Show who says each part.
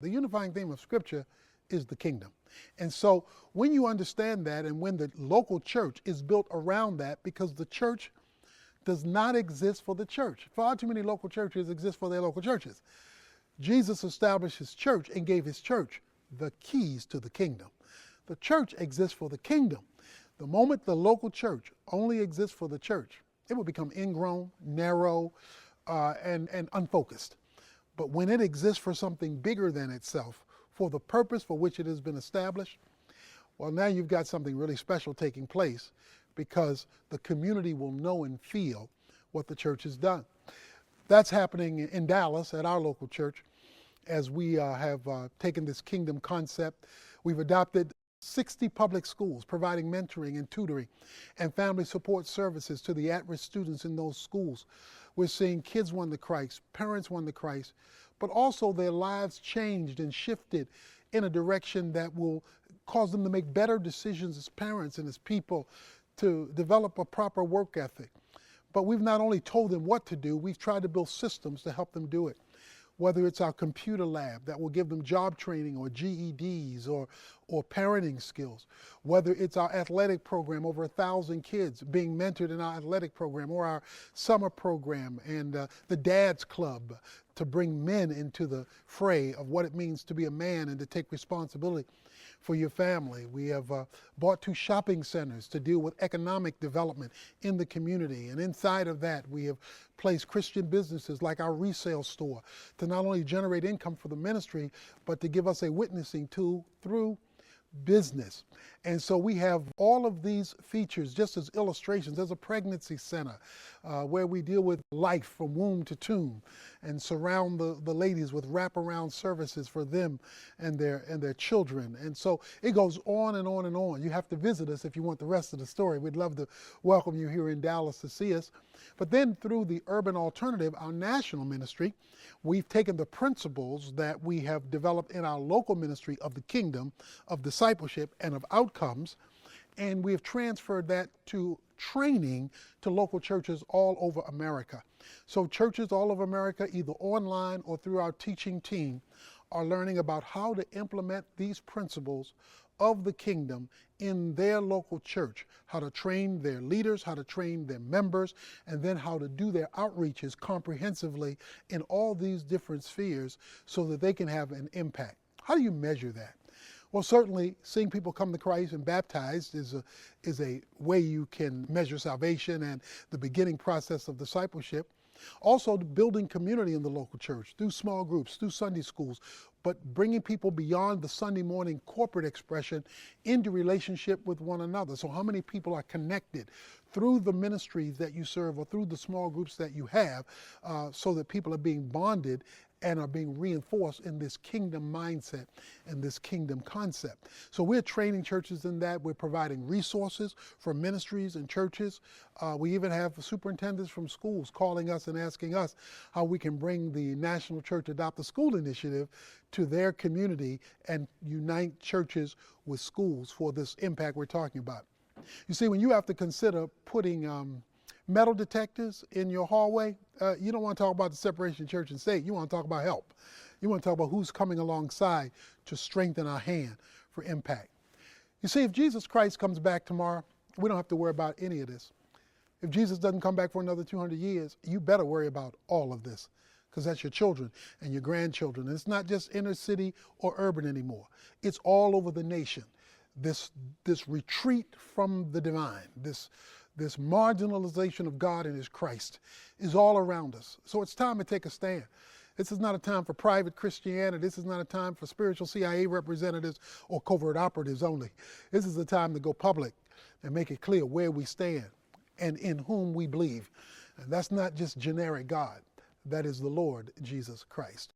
Speaker 1: The unifying theme of Scripture is the kingdom. And so when you understand that, and when the local church is built around that, because the church does not exist for the church. Far too many local churches exist for their local churches. Jesus established his church and gave his church the keys to the kingdom. The church exists for the kingdom. The moment the local church only exists for the church, it will become ingrown, narrow, and unfocused. But when it exists for something bigger than itself, for the purpose for which it has been established, well, now you've got something really special taking place, because the community will know and feel what the church has done. That's happening in Dallas at our local church as we have taken this kingdom concept. We've adopted 60 public schools providing mentoring and tutoring and family support services to the at-risk students in those schools. We're seeing kids won to Christ, parents won to Christ, but also their lives changed and shifted in a direction that will cause them to make better decisions as parents and as people, to develop a proper work ethic. But we've not only told them what to do, we've tried to build systems to help them do it. Whether it's our computer lab that will give them job training or GEDs or parenting skills, whether it's our athletic program, over 1,000 kids being mentored in our athletic program, or our summer program and the Dads Club to bring men into the fray of what it means to be a man and to take responsibility for your family. We have bought 2 shopping centers to deal with economic development in the community. And inside of that, we have placed Christian businesses like our resale store to not only generate income for the ministry, but to give us a witnessing tool through business. And so we have all of these features just as illustrations. There's a pregnancy center where we deal with life from womb to tomb and surround the ladies with wraparound services for them and their children. And so it goes on and on and on. You have to visit us if you want the rest of the story. We'd love to welcome you here in Dallas to see us. But then through the Urban Alternative, our national ministry, we've taken the principles that we have developed in our local ministry of the kingdom, of discipleship, and of outcomes, and we have transferred that to training to local churches all over America. So churches all over America, either online or through our teaching team, are learning about how to implement these principles of the kingdom in their local church, how to train their leaders, how to train their members, and then how to do their outreaches comprehensively in all these different spheres so that they can have an impact. How do you measure that? Well, certainly seeing people come to Christ and baptized is a way you can measure salvation and the beginning process of discipleship. Also, building community in the local church through small groups, through Sunday schools, but bringing people beyond the Sunday morning corporate expression into relationship with one another. So how many people are connected through the ministries that you serve or through the small groups that you have, so that people are being bonded and are being reinforced in this kingdom mindset and this kingdom concept. So we're training churches in that. We're providing resources for ministries and churches. We even have superintendents from schools calling us and asking us how we can bring the National Church Adopt a School initiative to their community and unite churches with schools for this impact we're talking about. You see, when you have to consider putting metal detectors in your hallway, you don't want to talk about the separation of church and state. You want to talk about help. You want to talk about who's coming alongside to strengthen our hand for impact. You see, if Jesus Christ comes back tomorrow, we don't have to worry about any of this. If Jesus doesn't come back for another 200 years, you better worry about all of this, because that's your children and your grandchildren. And it's not just inner city or urban anymore. It's all over the nation. This retreat from the divine, this marginalization of God and his Christ is all around us. So it's time to take a stand. This is not a time for private Christianity. This is not a time for spiritual CIA representatives or covert operatives only. This is a time to go public and make it clear where we stand and in whom we believe. And that's not just generic God. That is the Lord Jesus Christ.